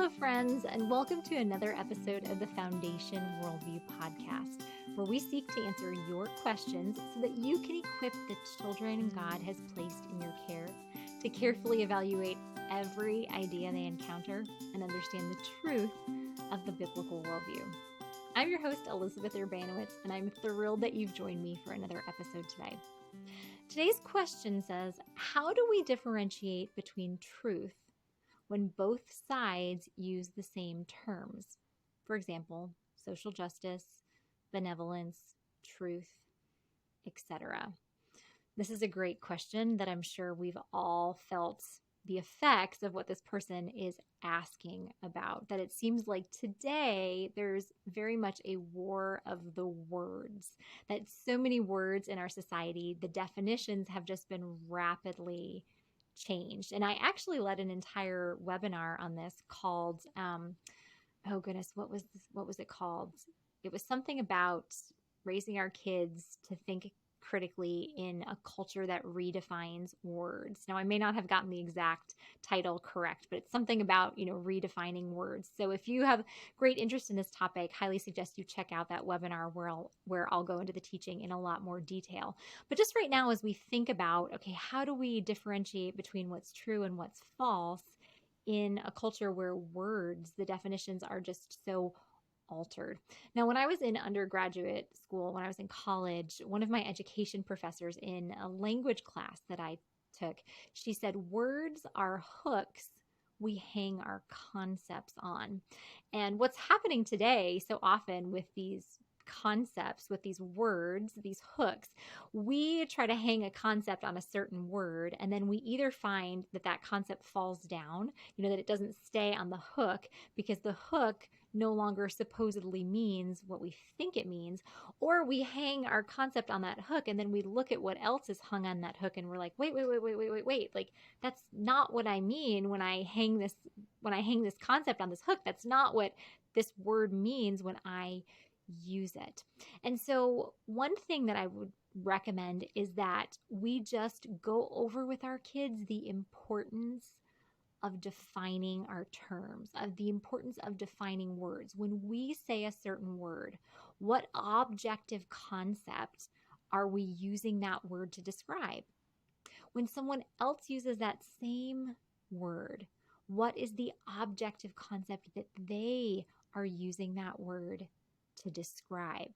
Hello, friends, and welcome to another episode of the Foundation Worldview podcast, where we seek to answer your questions so that you can equip the children God has placed in your care to carefully evaluate every idea they encounter and understand the truth of the biblical worldview. I'm your host, Elizabeth Urbanowicz, and I'm thrilled that you've joined me for another episode today. Today's question says, how do we differentiate between truth when both sides use the same terms? For example, social justice, benevolence, truth, etc. This is a great question that I'm sure we've all felt the effects of what this person is asking about. That it seems like today there's very much a war of the words, that so many words in our society, the definitions have just been rapidly changed. And I actually led an entire webinar on this called, oh goodness, what was it called? It was something about raising our kids to think critically in a culture that redefines words. Now, I may not have gotten the exact title correct, but it's something about, redefining words. So if you have great interest in this topic, highly suggest you check out that webinar where I'll go into the teaching in a lot more detail. But just right now, as we think about, okay, how do we differentiate between what's true and what's false in a culture where words, the definitions are just so altered. Now, when I was in undergraduate school, when I was in college, one of my education professors in a language class that I took, she said, words are hooks we hang our concepts on. And what's happening today so often with these concepts, with these words, these hooks, we try to hang a concept on a certain word, and then we either find that that concept falls down, that it doesn't stay on the hook because the hook no longer supposedly means what we think it means, or we hang our concept on that hook and then we look at what else is hung on that hook and we're like, wait, like that's not what I mean when I hang this concept on this hook. That's not what this word means when I use it. And so one thing that I would recommend is that we just go over with our kids the importance of defining our terms, of the importance of defining words. When we say a certain word, what objective concept are we using that word to describe? When someone else uses that same word, what is the objective concept that they are using that word to describe?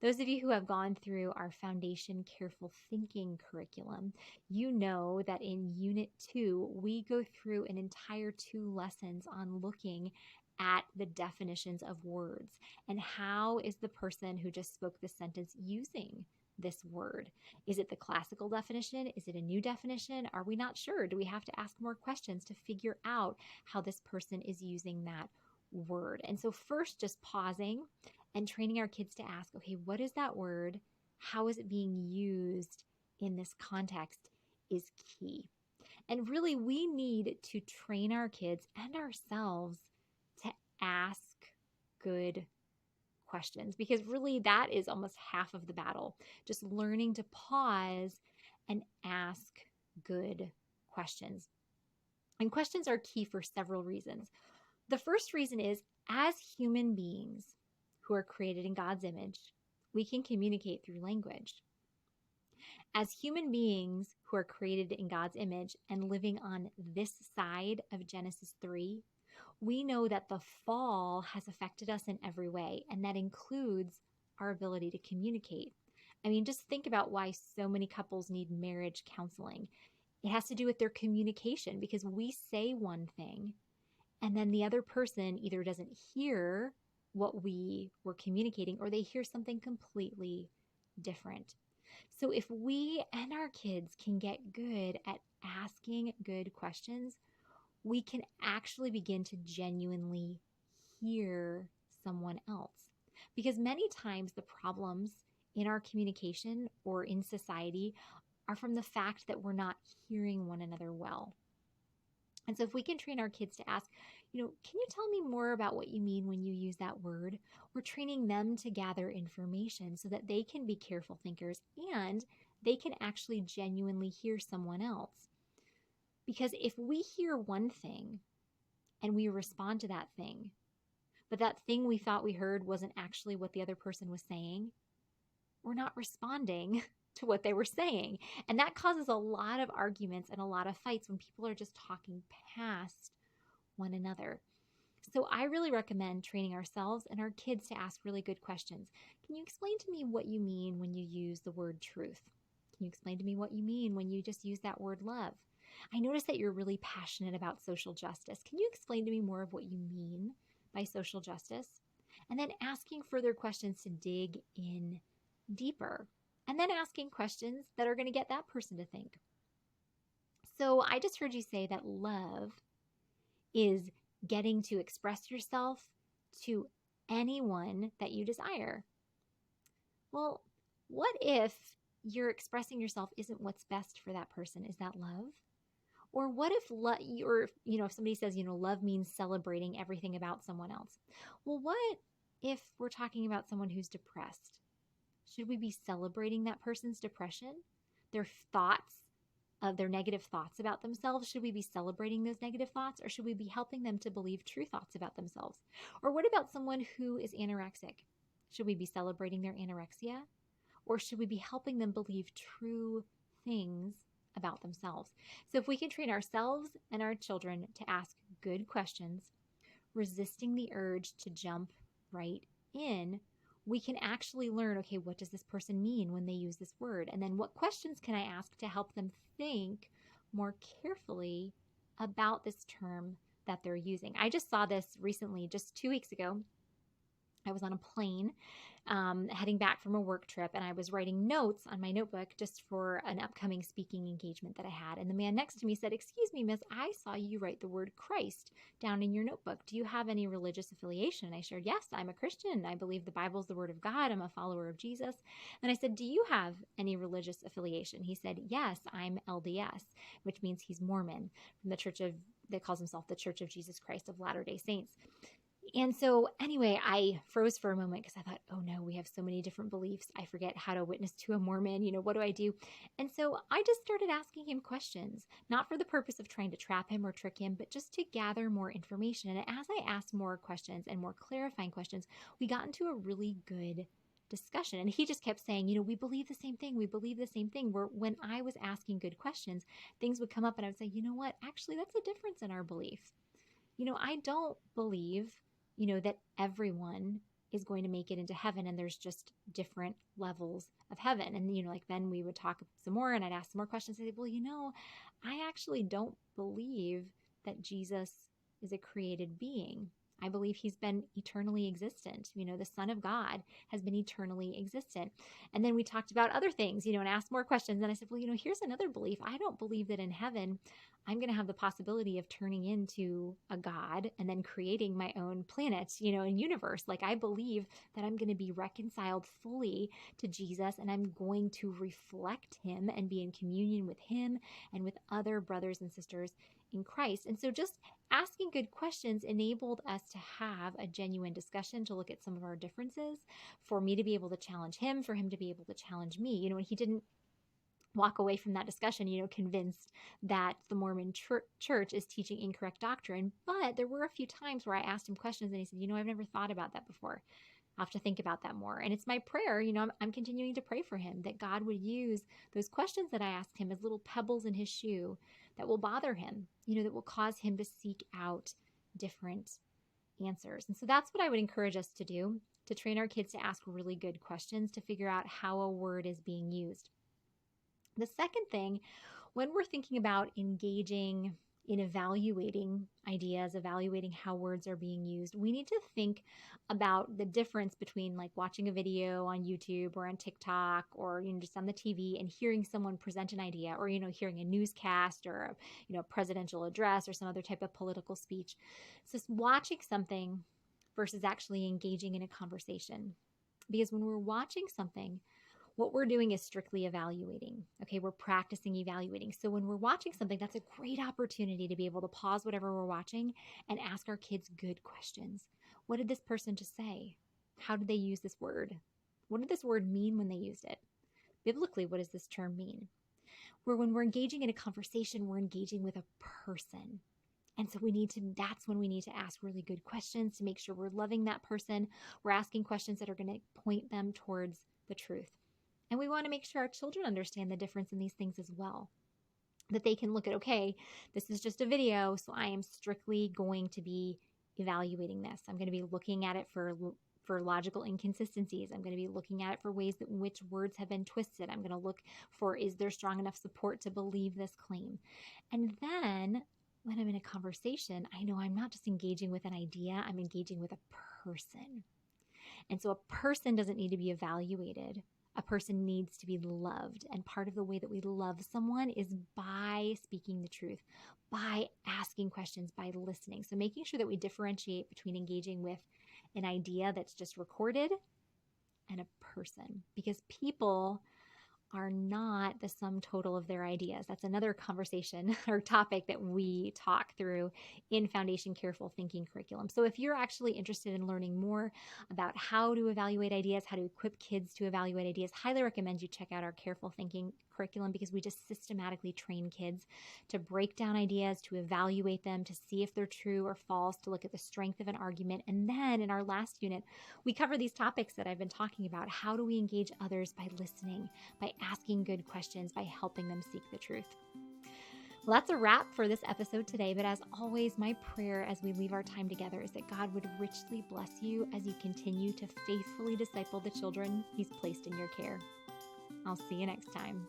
Those of you who have gone through our Foundation Careful Thinking curriculum, you know that in Unit 2, we go through an entire 2 lessons on looking at the definitions of words and how is the person who just spoke this sentence using this word. Is it the classical definition? Is it a new definition? Are we not sure? Do we have to ask more questions to figure out how this person is using that word? And so first, just pausing and training our kids to ask, okay, what is that word? How is it being used in this context is key. And really, we need to train our kids and ourselves to ask good questions, because really that is almost half of the battle. Just learning to pause and ask good questions. And questions are key for several reasons. The first reason is, as human beings who are created in God's image, we can communicate through language. As human beings who are created in God's image and living on this side of Genesis 3, we know that the fall has affected us in every way, and that includes our ability to communicate. I mean, just think about why so many couples need marriage counseling. It has to do with their communication, because we say one thing and then the other person either doesn't hear what we were communicating or they hear something completely different. So if we and our kids can get good at asking good questions, we can actually begin to genuinely hear someone else. Because many times the problems in our communication or in society are from the fact that we're not hearing one another well. And so if we can train our kids to ask, can you tell me more about what you mean when you use that word? We're training them to gather information so that they can be careful thinkers and they can actually genuinely hear someone else. Because if we hear one thing and we respond to that thing, but that thing we thought we heard wasn't actually what the other person was saying, we're not responding to what they were saying. And that causes a lot of arguments and a lot of fights when people are just talking past one another. So I really recommend training ourselves and our kids to ask really good questions. Can you explain to me what you mean when you use the word truth? Can you explain to me what you mean when you just use that word love? I notice that you're really passionate about social justice. Can you explain to me more of what you mean by social justice? And then asking further questions to dig in deeper. And then asking questions that are going to get that person to think. So I just heard you say that love is getting to express yourself to anyone that you desire. Well, what if you're expressing yourself isn't what's best for that person? Is that love? Or what if if somebody says, love means celebrating everything about someone else? Well, what if we're talking about someone who's depressed? Should we be celebrating that person's depression? Their thoughts of their negative thoughts about themselves? Should we be celebrating those negative thoughts, or should we be helping them to believe true thoughts about themselves? Or what about someone who is anorexic? Should we be celebrating their anorexia, or should we be helping them believe true things about themselves? So if we can train ourselves and our children to ask good questions, resisting the urge to jump right in, we can actually learn, okay, what does this person mean when they use this word? And then what questions can I ask to help them think more carefully about this term that they're using? I just saw this recently, just 2 weeks ago. I was on a plane heading back from a work trip, and I was writing notes on my notebook just for an upcoming speaking engagement that I had. And the man next to me said, "Excuse me, miss, I saw you write the word Christ down in your notebook. Do you have any religious affiliation?" And I shared, "Yes, I'm a Christian. I believe the Bible's the word of God. I'm a follower of Jesus." And I said, "Do you have any religious affiliation?" He said, "Yes, I'm LDS," which means he's Mormon, from the church of, that calls himself the Church of Jesus Christ of Latter-day Saints. And so anyway, I froze for a moment because I thought, oh no, we have so many different beliefs. I forget how to witness to a Mormon. What do I do? And so I just started asking him questions, not for the purpose of trying to trap him or trick him, but just to gather more information. And as I asked more questions and more clarifying questions, we got into a really good discussion. And he just kept saying, we believe the same thing. We believe the same thing. Where when I was asking good questions, things would come up and I would say, you know what? Actually, that's a difference in our belief. I don't believe that everyone is going to make it into heaven, and there's just different levels of heaven. And, then we would talk some more and I'd ask some more questions. I say, well, I actually don't believe that Jesus is a created being. I believe he's been eternally existent. The Son of God has been eternally existent. And then we talked about other things, and asked more questions. And I said, well, here's another belief. I don't believe that in heaven I'm going to have the possibility of turning into a god and then creating my own planet, and universe. Like, I believe that I'm going to be reconciled fully to Jesus, and I'm going to reflect him and be in communion with him and with other brothers and sisters in Christ. And so just asking good questions enabled us to have a genuine discussion, to look at some of our differences, for me to be able to challenge him, for him to be able to challenge me, and he didn't walk away from that discussion, convinced that the Mormon church is teaching incorrect doctrine. But there were a few times where I asked him questions and he said, I've never thought about that before. I'll have to think about that more. And it's my prayer, I'm continuing to pray for him, that God would use those questions that I asked him as little pebbles in his shoe that will bother him, that will cause him to seek out different answers. And so that's what I would encourage us to do, to train our kids to ask really good questions, to figure out how a word is being used. The second thing, when we're thinking about engaging in evaluating ideas, evaluating how words are being used, we need to think about the difference between like watching a video on YouTube or on TikTok, or just on the TV and hearing someone present an idea, or hearing a newscast or a presidential address or some other type of political speech. So watching something versus actually engaging in a conversation. Because when we're watching something, what we're doing is strictly evaluating. Okay, we're practicing evaluating. So when we're watching something, that's a great opportunity to be able to pause whatever we're watching and ask our kids good questions. What did this person just say? How did they use this word? What did this word mean when they used it? Biblically, what does this term mean? When we're engaging in a conversation, we're engaging with a person. And so that's when we need to ask really good questions to make sure we're loving that person. We're asking questions that are going to point them towards the truth. And we want to make sure our children understand the difference in these things as well. That they can look at, okay, this is just a video, so I am strictly going to be evaluating this. I'm going to be looking at it for logical inconsistencies. I'm going to be looking at it for ways that which words have been twisted. I'm going to look for, is there strong enough support to believe this claim? And then when I'm in a conversation, I know I'm not just engaging with an idea, I'm engaging with a person. And so a person doesn't need to be evaluated. A person needs to be loved. And part of the way that we love someone is by speaking the truth, by asking questions, by listening. So making sure that we differentiate between engaging with an idea that's just recorded and a person, because people are not the sum total of their ideas. That's another conversation or topic that we talk through in Foundation Careful Thinking curriculum. So if you're actually interested in learning more about how to evaluate ideas, how to equip kids to evaluate ideas, highly recommend you check out our Careful Thinking curriculum, because we just systematically train kids to break down ideas, to evaluate them, to see if they're true or false, to look at the strength of an argument. And then in our last unit, we cover these topics that I've been talking about. How do we engage others? By listening, by asking good questions, by helping them seek the truth. Well, that's a wrap for this episode today. But as always, my prayer as we leave our time together is that God would richly bless you as you continue to faithfully disciple the children He's placed in your care. I'll see you next time.